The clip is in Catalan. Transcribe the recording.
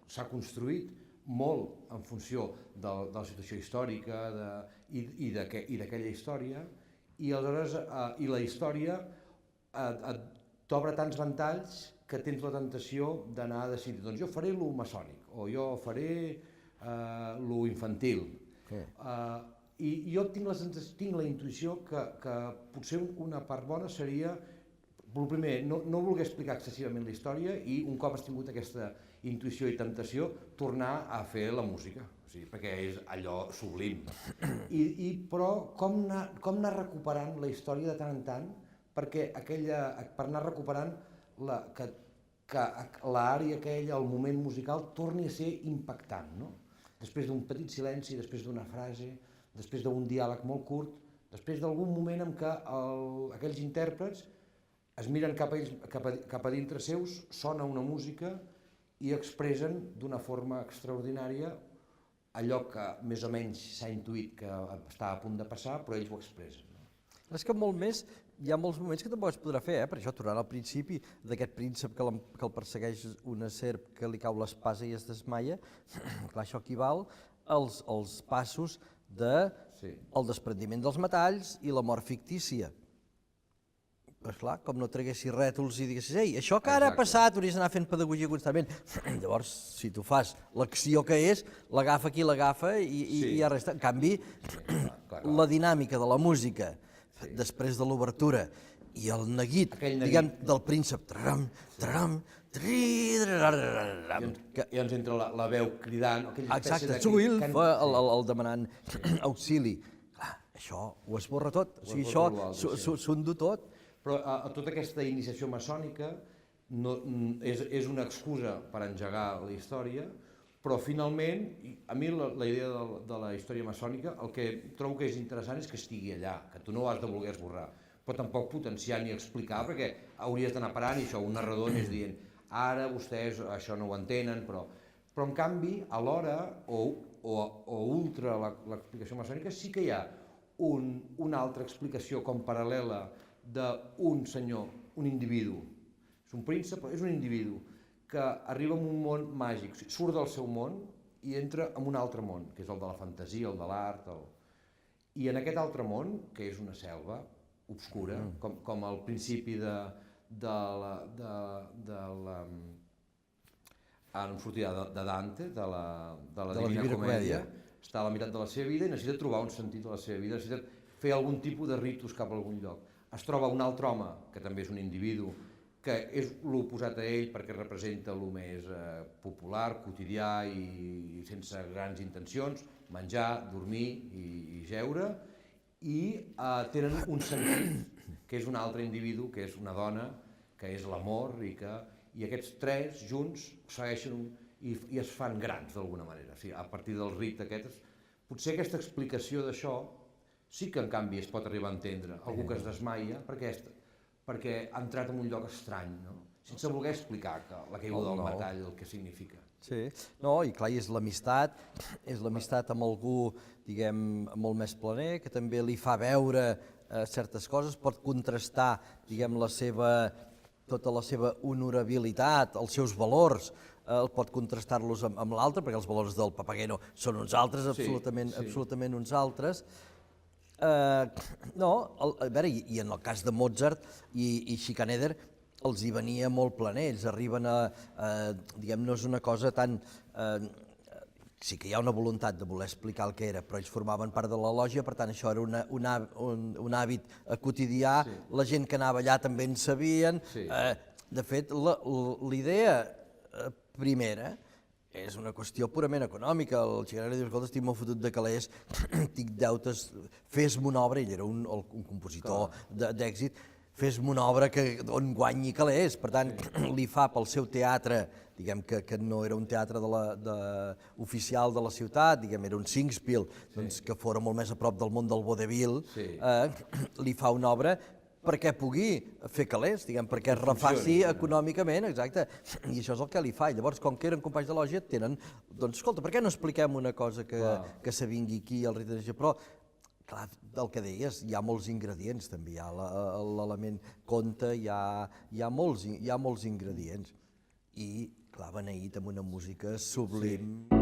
s'ha construït molt en funció de la situació històrica i d'aquella història, i aleshores la història t'obre tants ventalls que tens la tentació d'anar a decidir, doncs jo faré lo maçònic, o jo faré lo infantil. I jo tinc la intuïció que potser una part bona seria, el primer, no voler explicar excessivament la història i un cop has tingut aquesta intuïció i temptació, tornar a fer la música, perquè és allò sublim. Però com anar recuperant la història de tant en tant per anar recuperant que l'àrea aquella, el moment musical, torni a ser impactant, no? Després d'un petit silenci, després d'una frase, després d'un diàleg molt curt, després d'algun moment en què aquells intèrprets es miren cap a dintre seus, sona una música i expressen d'una forma extraordinària allò que més o menys s'ha intuït que està a punt de passar, però ells ho expressen. És que molt més, hi ha molts moments que tampoc es podrà fer, per això tornant al principi d'aquest príncep que el persegueix una serp que li cau l'espasa i es desmaia, clar, això equival als passos del desprendiment dels metalls i la mort fictícia. Però esclar, com no traguessis rètols i diguessis ei, això que ara ha passat, hauries d'anar fent pedagogia constantment. Llavors, si tu fas l'acció que és, l'agafa qui l'agafa i ja resta. En canvi, la dinàmica de la música, després de l'obertura, i el neguit, diguem, del príncep, traram, traram, i ens entra la veu cridant, aquella espècie de... Exacte, el demanant auxili. Clar, això ho esborra tot, o sigui, això s'ho endú tot. Però tota aquesta iniciació maçònica és una excusa per engegar la història, però finalment, a mi la idea de la història maçònica, el que trobo que és interessant és que estigui allà, que tu no ho has de voler esborrar, però tampoc potenciar ni explicar, perquè hauries d'anar parant i això, un narrador anés dient ara vostès això no ho entenen, però en canvi, alhora, o ultra l'explicació maçònica, sí que hi ha una altra explicació com paral·lela d'un senyor, un individu, és un príncep, és un individu que arriba a un món màgic, surt del seu món i entra en un altre món, que és el de la fantasia, el de l'art, i en aquest altre món, que és una selva obscura, com al principi de Dante, de la Divina Comèdia, està a la meitat de la seva vida i necessita trobar un sentit de la seva vida, necessita fer algun tipus de ritus cap a algun lloc. Es troba un altre home, que també és un individu, que és l'oposat a ell perquè representa el més popular, quotidià i sense grans intencions, menjar, dormir i jeure, i tenen un sentit, que és un altre individu, que és una dona, que és l'amor, i aquests tres junts segueixen i es fan grans d'alguna manera, a partir del rit aquest. Potser aquesta explicació d'això sí que en canvi es pot arribar a entendre algú que es desmaia perquè ha entrat en un lloc estrany, sense voler explicar la caiguda del metall, el que significa. Sí, no, i clar, és l'amistat amb algú, diguem, molt més planer, que també li fa veure certes coses, pot contrastar, diguem, tota la seva honorabilitat, els seus valors, pot contrastar-los amb l'altre, perquè els valors del Papageno són uns altres, absolutament uns altres. No, a veure, i en el cas de Mozart i Schikaneder els hi venia molt planer, ells arriben diguem, no és una cosa tan... Sí que hi ha una voluntat de voler explicar el que era, però ells formaven part de la lògia, per tant això era un hàbit quotidià, la gent que anava allà també en sabien. De fet, l'idea primera és una qüestió purament econòmica. El Schikaneder diu, escolta, estic molt fotut de calés, tinc deutes, fes-me una obra, ell era un compositor d'èxit, fes-me una obra on guanyi calés. Per tant, li fa pel seu teatre, diguem que no era un teatre oficial de la ciutat, diguem, era un Singspiel, que fora molt més a prop del món del vodevil, li fa una obra perquè pugui fer calés, diguem, perquè es refaci econòmicament, exacte, i això és el que li fa. I llavors, com que eren companys de lògia, tenen, doncs, escolta, per què no expliquem una cosa que se vingui aquí al rit de lògia? Però, clar, el que deies, hi ha molts ingredients, també, hi ha l'element conte, hi ha molts ingredients. I, clar, beneït amb una música sublim.